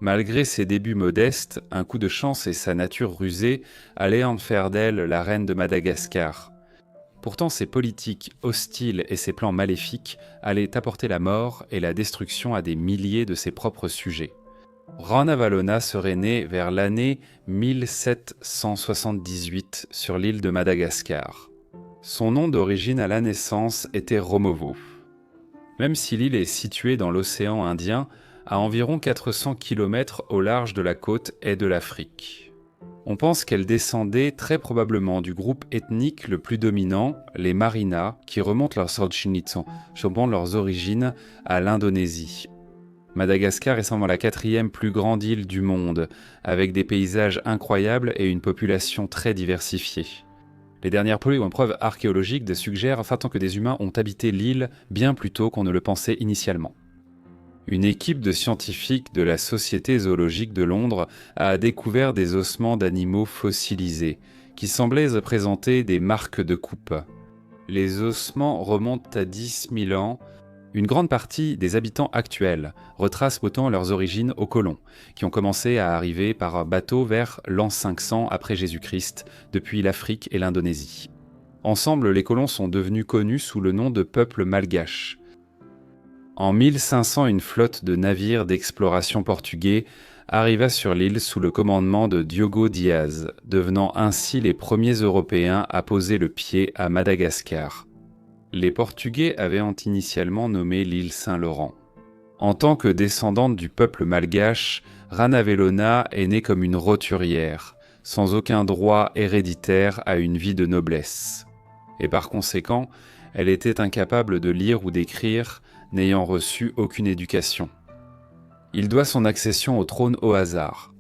Malgré ses débuts modestes, un coup de chance et sa nature rusée allaient en faire d'elle la reine de Madagascar. Pourtant, ses politiques hostiles et ses plans maléfiques allaient apporter la mort et la destruction à des milliers de ses propres sujets. Ranavalona serait né vers l'année 1778 sur l'île de Madagascar. Son nom d'origine à la naissance était Romovo. Même si l'île est située dans l'océan Indien, à environ 400 km au large de la côte est de l'Afrique. On pense qu'elle descendait très probablement du groupe ethnique le plus dominant, les Marina, qui remontent leurs origines à l'Indonésie. Madagascar est sans doute la 4e plus grande île du monde, avec des paysages incroyables et une population très diversifiée. Les dernières preuves archéologiques suggèrent que des humains ont habité l'île bien plus tôt qu'on ne le pensait initialement. Une équipe de scientifiques de la Société zoologique de Londres a découvert des ossements d'animaux fossilisés, qui semblaient présenter des marques de coupe. Les ossements remontent à 10 000 ans. Une grande partie des habitants actuels retracent pourtant leurs origines aux colons, qui ont commencé à arriver par bateau vers l'an 500 après Jésus-Christ, depuis l'Afrique et l'Indonésie. Ensemble, les colons sont devenus connus sous le nom de peuple malgache. En 1500, une flotte de navires d'exploration portugais arriva sur l'île sous le commandement de Diogo Diaz, devenant ainsi les premiers Européens à poser le pied à Madagascar. Les Portugais avaient initialement nommé l'île Saint-Laurent. En tant que descendante du peuple malgache, Ranavalona est née comme une roturière, sans aucun droit héréditaire à une vie de noblesse. Et par conséquent, elle était incapable de lire ou d'écrire, n'ayant reçu aucune éducation. Il doit son accession au trône au hasard.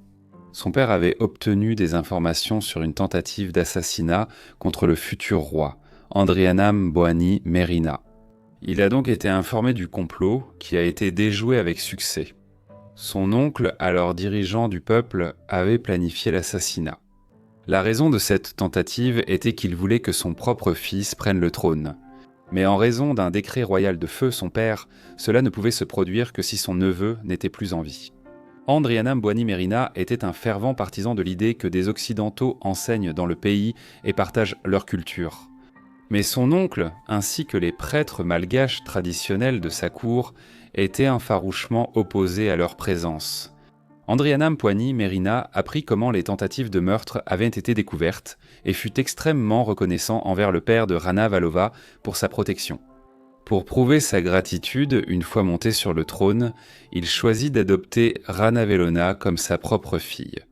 Son père avait obtenu des informations sur une tentative d'assassinat contre le futur roi, Andrianam Boani Merina. Il a donc été informé du complot, qui a été déjoué avec succès. Son oncle, alors dirigeant du peuple, avait planifié l'assassinat. La raison de cette tentative était qu'il voulait que son propre fils prenne le trône. Mais en raison d'un décret royal de feu, son père, cela ne pouvait se produire que si son neveu n'était plus en vie. Andrianam Boani Merina était un fervent partisan de l'idée que des Occidentaux enseignent dans le pays et partagent leur culture. Mais son oncle, ainsi que les prêtres malgaches traditionnels de sa cour, étaient farouchement opposés à leur présence. Andrianam Boani Merina apprit comment les tentatives de meurtre avaient été découvertes et fut extrêmement reconnaissant envers le père de Ranavalona pour sa protection. Pour prouver sa gratitude, une fois monté sur le trône, il choisit d'adopter Ranavalona comme sa propre fille.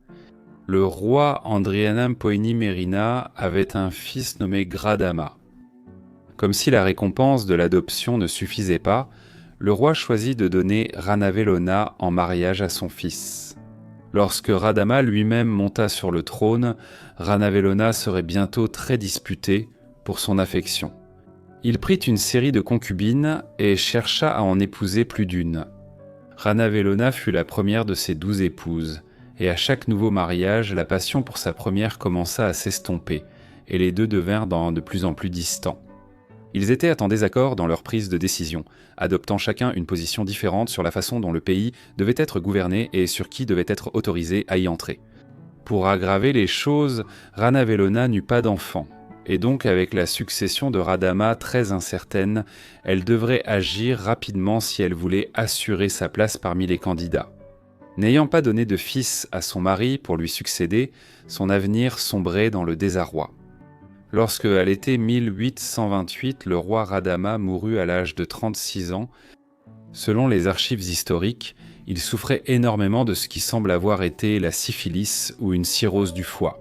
Le roi Andrianam Boani Merina avait un fils nommé Gradama. Comme si la récompense de l'adoption ne suffisait pas, le roi choisit de donner Ranavalona en mariage à son fils. Lorsque Radama lui-même monta sur le trône, Ranavalona serait bientôt très disputé pour son affection. Il prit une série de concubines et chercha à en épouser plus d'une. Ranavalona fut la première de ses 12 épouses, et à chaque nouveau mariage, la passion pour sa première commença à s'estomper, et les deux devinrent de plus en plus distants. Ils étaient en désaccord dans leur prise de décision, adoptant chacun une position différente sur la façon dont le pays devait être gouverné et sur qui devait être autorisé à y entrer. Pour aggraver les choses, Ranavalona n'eut pas d'enfant, et donc avec la succession de Radama très incertaine, elle devrait agir rapidement si elle voulait assurer sa place parmi les candidats. N'ayant pas donné de fils à son mari pour lui succéder, son avenir sombrait dans le désarroi. Lorsque, à l'été 1828, le roi Radama mourut à l'âge de 36 ans, selon les archives historiques, il souffrait énormément de ce qui semble avoir été la syphilis ou une cirrhose du foie.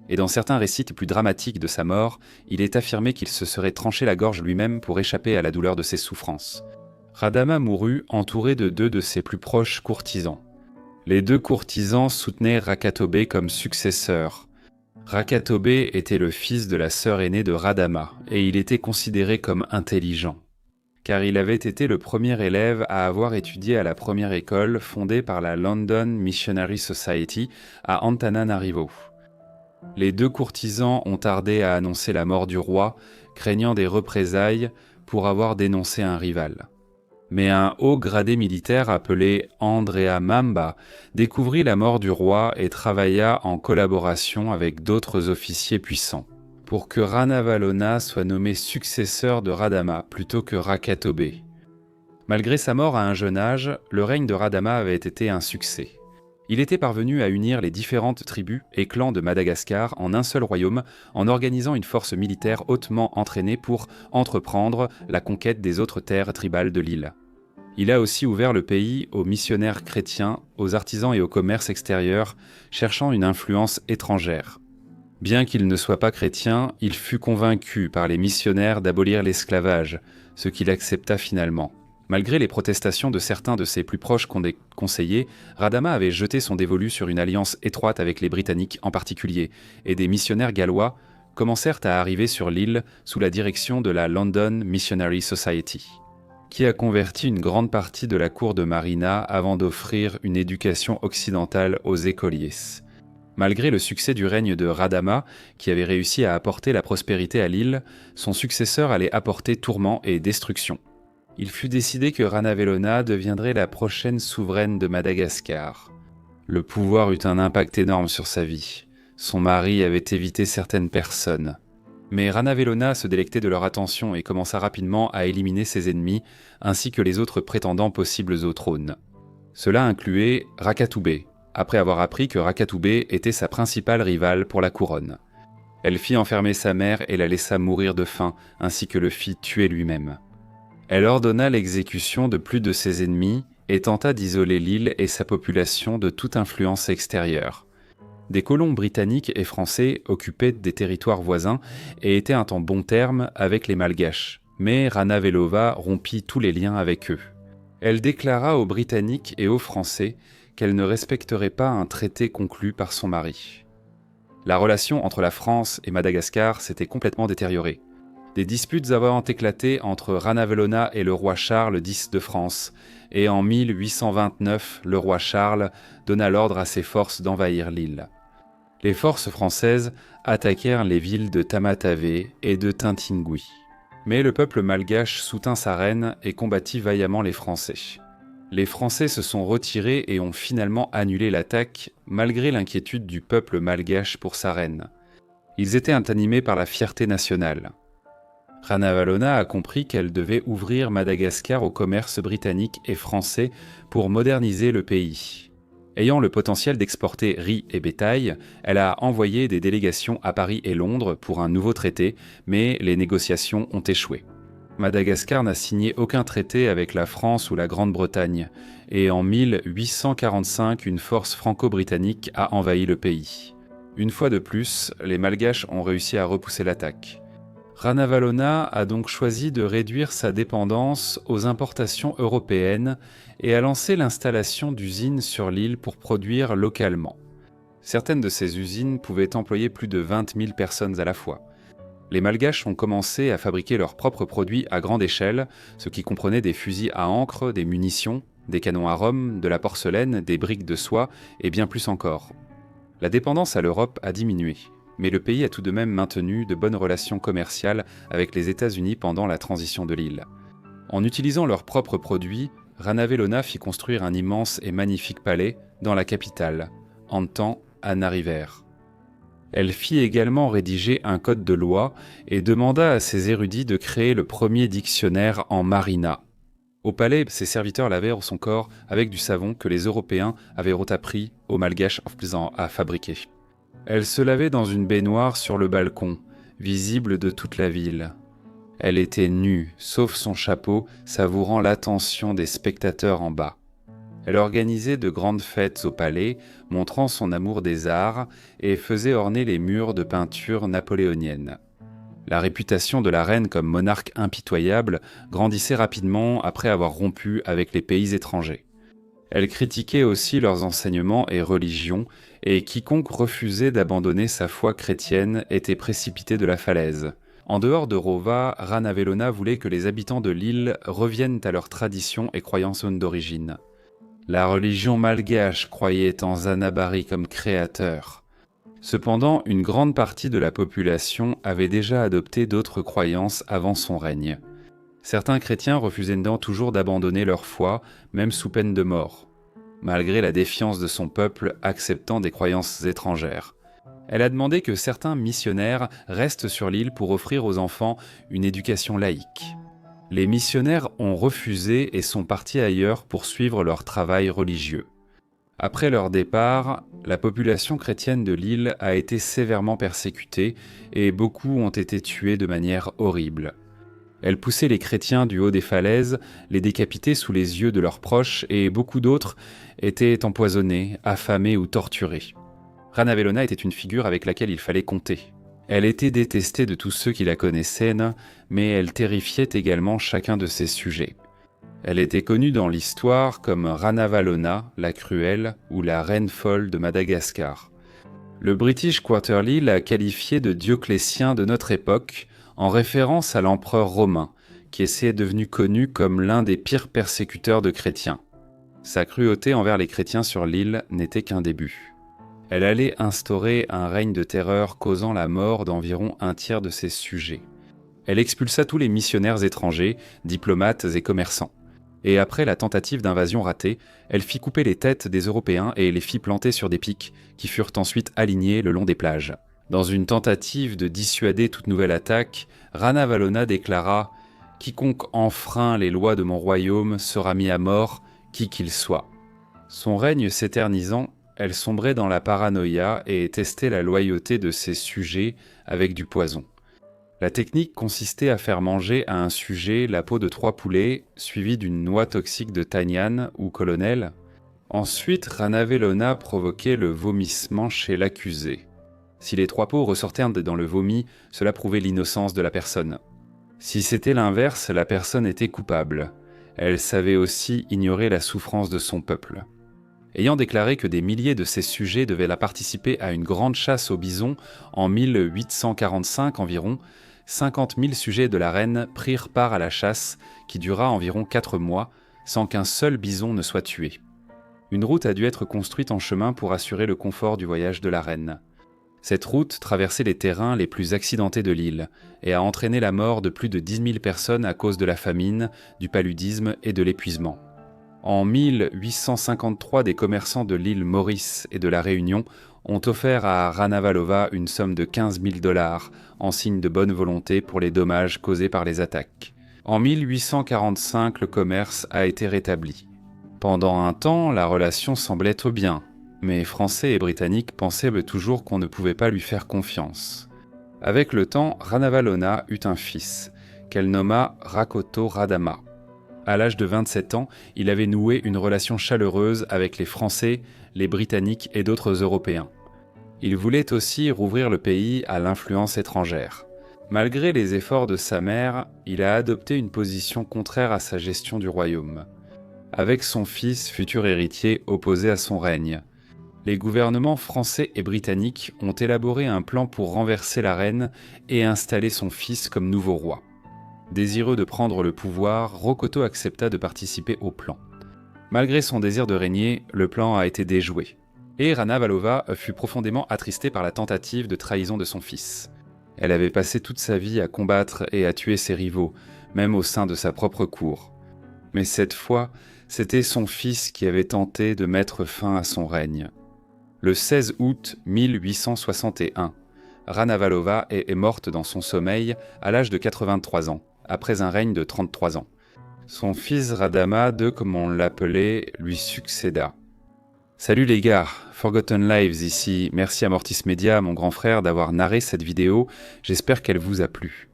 Et dans certains récits plus dramatiques de sa mort, il est affirmé qu'il se serait tranché la gorge lui-même pour échapper à la douleur de ses souffrances. Radama mourut entouré de 2 de ses plus proches courtisans. Les 2 courtisans soutenaient Rakatobe comme successeur. Rakatobe était le fils de la sœur aînée de Radama, et il était considéré comme intelligent, car il avait été le premier élève à avoir étudié à la première école fondée par la London Missionary Society à Antananarivo. Les 2 courtisans ont tardé à annoncer la mort du roi, craignant des représailles pour avoir dénoncé un rival. Mais un haut gradé militaire appelé Andrea Mamba découvrit la mort du roi et travailla en collaboration avec d'autres officiers puissants pour que Ranavalona soit nommé successeur de Radama plutôt que Rakatobe. Malgré sa mort à un jeune âge, le règne de Radama avait été un succès. Il était parvenu à unir les différentes tribus et clans de Madagascar en un seul royaume en organisant une force militaire hautement entraînée pour entreprendre la conquête des autres terres tribales de l'île. Il a aussi ouvert le pays aux missionnaires chrétiens, aux artisans et au commerce extérieur, cherchant une influence étrangère. Bien qu'il ne soit pas chrétien, il fut convaincu par les missionnaires d'abolir l'esclavage, ce qu'il accepta finalement. Malgré les protestations de certains de ses plus proches conseillers, Radama avait jeté son dévolu sur une alliance étroite avec les Britanniques en particulier, et des missionnaires gallois commencèrent à arriver sur l'île sous la direction de la London Missionary Society, qui a converti une grande partie de la cour de Marina avant d'offrir une éducation occidentale aux écoliers. Malgré le succès du règne de Radama, qui avait réussi à apporter la prospérité à l'île, son successeur allait apporter tourments et destruction. Il fut décidé que Ranavalona deviendrait la prochaine souveraine de Madagascar. Le pouvoir eut un impact énorme sur sa vie. Son mari avait évité certaines personnes. Mais Ranavalona se délectait de leur attention et commença rapidement à éliminer ses ennemis, ainsi que les autres prétendants possibles au trône. Cela incluait Rakatobe, après avoir appris que Rakatobe était sa principale rivale pour la couronne. Elle fit enfermer sa mère et la laissa mourir de faim, ainsi que le fit tuer lui-même. Elle ordonna l'exécution de plus de ses ennemis et tenta d'isoler l'île et sa population de toute influence extérieure. Des colons britanniques et français occupaient des territoires voisins et étaient en bons termes avec les Malgaches, mais Ranavalona rompit tous les liens avec eux. Elle déclara aux Britanniques et aux Français qu'elle ne respecterait pas un traité conclu par son mari. La relation entre la France et Madagascar s'était complètement détériorée. Des disputes avaient éclaté entre Ranavalona et le roi Charles X de France, et en 1829, le roi Charles donna l'ordre à ses forces d'envahir l'île. Les forces françaises attaquèrent les villes de Tamatave et de Tintingui. Mais le peuple malgache soutint sa reine et combattit vaillamment les Français. Les Français se sont retirés et ont finalement annulé l'attaque, malgré l'inquiétude du peuple malgache pour sa reine. Ils étaient animés par la fierté nationale. Ranavalona a compris qu'elle devait ouvrir Madagascar au commerce britannique et français pour moderniser le pays. Ayant le potentiel d'exporter riz et bétail, elle a envoyé des délégations à Paris et Londres pour un nouveau traité, mais les négociations ont échoué. Madagascar n'a signé aucun traité avec la France ou la Grande-Bretagne, et en 1845, une force franco-britannique a envahi le pays. Une fois de plus, les Malgaches ont réussi à repousser l'attaque. Ranavalona a donc choisi de réduire sa dépendance aux importations européennes et a lancé l'installation d'usines sur l'île pour produire localement. Certaines de ces usines pouvaient employer plus de 20 000 personnes à la fois. Les Malgaches ont commencé à fabriquer leurs propres produits à grande échelle, ce qui comprenait des fusils à encre, des munitions, des canons à rhum, de la porcelaine, des briques de soie et bien plus encore. La dépendance à l'Europe a diminué, mais le pays a tout de même maintenu de bonnes relations commerciales avec les États-Unis pendant la transition de l'île. En utilisant leurs propres produits, Ranavalona fit construire un immense et magnifique palais dans la capitale, Antananariver. Elle fit également rédiger un code de loi et demanda à ses érudits de créer le premier dictionnaire en marina. Au palais, ses serviteurs lavèrent son corps avec du savon que les Européens avaient appris aux Malgaches à fabriquer. Elle se lavait dans une baignoire sur le balcon, visible de toute la ville. Elle était nue, sauf son chapeau, savourant l'attention des spectateurs en bas. Elle organisait de grandes fêtes au palais, montrant son amour des arts, et faisait orner les murs de peintures napoléoniennes. La réputation de la reine comme monarque impitoyable grandissait rapidement après avoir rompu avec les pays étrangers. Elle critiquait aussi leurs enseignements et religions, et quiconque refusait d'abandonner sa foi chrétienne était précipité de la falaise. En dehors de Rova, Ranavalona voulait que les habitants de l'île reviennent à leurs traditions et croyances d'origine. La religion malgache croyait en Zanabari comme créateur. Cependant, une grande partie de la population avait déjà adopté d'autres croyances avant son règne. Certains chrétiens refusaient toujours d'abandonner leur foi, même sous peine de mort, malgré la défiance de son peuple acceptant des croyances étrangères. Elle a demandé que certains missionnaires restent sur l'île pour offrir aux enfants une éducation laïque. Les missionnaires ont refusé et sont partis ailleurs pour suivre leur travail religieux. Après leur départ, la population chrétienne de l'île a été sévèrement persécutée et beaucoup ont été tués de manière horrible. Elle poussait les chrétiens du haut des falaises, les décapitait sous les yeux de leurs proches et beaucoup d'autres étaient empoisonnés, affamés ou torturés. Ranavalona était une figure avec laquelle il fallait compter. Elle était détestée de tous ceux qui la connaissaient, mais elle terrifiait également chacun de ses sujets. Elle était connue dans l'histoire comme Ranavalona, la cruelle, ou la reine folle de Madagascar. Le British Quarterly l'a qualifiée de Dioclétien de notre époque, en référence à l'empereur romain, qui est devenu connu comme l'un des pires persécuteurs de chrétiens. Sa cruauté envers les chrétiens sur l'île n'était qu'un début. Elle allait instaurer un règne de terreur causant la mort d'environ un tiers de ses sujets. Elle expulsa tous les missionnaires étrangers, diplomates et commerçants. Et après la tentative d'invasion ratée, elle fit couper les têtes des Européens et les fit planter sur des pics qui furent ensuite alignés le long des plages. Dans une tentative de dissuader toute nouvelle attaque, Ranavalona déclara « Quiconque enfreint les lois de mon royaume sera mis à mort, qui qu'il soit ». Son règne s'éternisant, elle sombrait dans la paranoïa et testait la loyauté de ses sujets avec du poison. La technique consistait à faire manger à un sujet la peau de 3 poulets, suivie d'une noix toxique de Tagnan ou colonel. Ensuite, Ranavalona provoquait le vomissement chez l'accusé. Si les 3 peaux ressortaient dans le vomi, cela prouvait l'innocence de la personne. Si c'était l'inverse, la personne était coupable. Elle savait aussi ignorer la souffrance de son peuple. Ayant déclaré que des milliers de ses sujets devaient la participer à une grande chasse aux bisons en 1845 environ, 50 000 sujets de la reine prirent part à la chasse qui dura environ 4 mois sans qu'un seul bison ne soit tué. Une route a dû être construite en chemin pour assurer le confort du voyage de la reine. Cette route traversait les terrains les plus accidentés de l'île et a entraîné la mort de plus de 10 000 personnes à cause de la famine, du paludisme et de l'épuisement. En 1853, des commerçants de l'île Maurice et de la Réunion ont offert à Ranavalona une somme de 15 000 $ en signe de bonne volonté pour les dommages causés par les attaques. En 1845, le commerce a été rétabli. Pendant un temps, la relation semblait être bien, mais Français et Britanniques pensaient toujours qu'on ne pouvait pas lui faire confiance. Avec le temps, Ranavalona eut un fils, qu'elle nomma Rakoto Radama. À l'âge de 27 ans, il avait noué une relation chaleureuse avec les Français, les Britanniques et d'autres Européens. Il voulait aussi rouvrir le pays à l'influence étrangère. Malgré les efforts de sa mère, il a adopté une position contraire à sa gestion du royaume, avec son fils, futur héritier, opposé à son règne. Les gouvernements français et britanniques ont élaboré un plan pour renverser la reine et installer son fils comme nouveau roi. Désireux de prendre le pouvoir, Rakoto accepta de participer au plan. Malgré son désir de régner, le plan a été déjoué. Et Ranavalona fut profondément attristée par la tentative de trahison de son fils. Elle avait passé toute sa vie à combattre et à tuer ses rivaux, même au sein de sa propre cour. Mais cette fois, c'était son fils qui avait tenté de mettre fin à son règne. Le 16 août 1861, Ranavalona est morte dans son sommeil à l'âge de 83 ans, après un règne de 33 ans. Son fils Radama II, comme on l'appelait, lui succéda. Salut les gars, Forgotten Lives ici, merci à Mortis Media, mon grand frère, d'avoir narré cette vidéo, j'espère qu'elle vous a plu.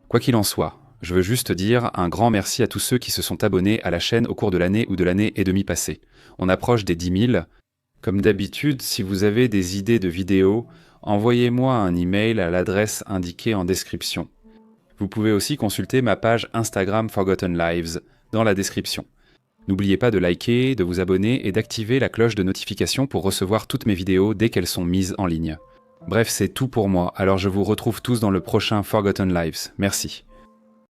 Quoi qu'il en soit, je veux juste dire un grand merci à tous ceux qui se sont abonnés à la chaîne au cours de l'année ou de l'année et demie passée. On approche des 10 000. Comme d'habitude, si vous avez des idées de vidéos, envoyez-moi un email à l'adresse indiquée en description. Vous pouvez aussi consulter ma page Instagram Forgotten Lives dans la description. N'oubliez pas de liker, de vous abonner et d'activer la cloche de notification pour recevoir toutes mes vidéos dès qu'elles sont mises en ligne. Bref, c'est tout pour moi, alors je vous retrouve tous dans le prochain Forgotten Lives. Merci.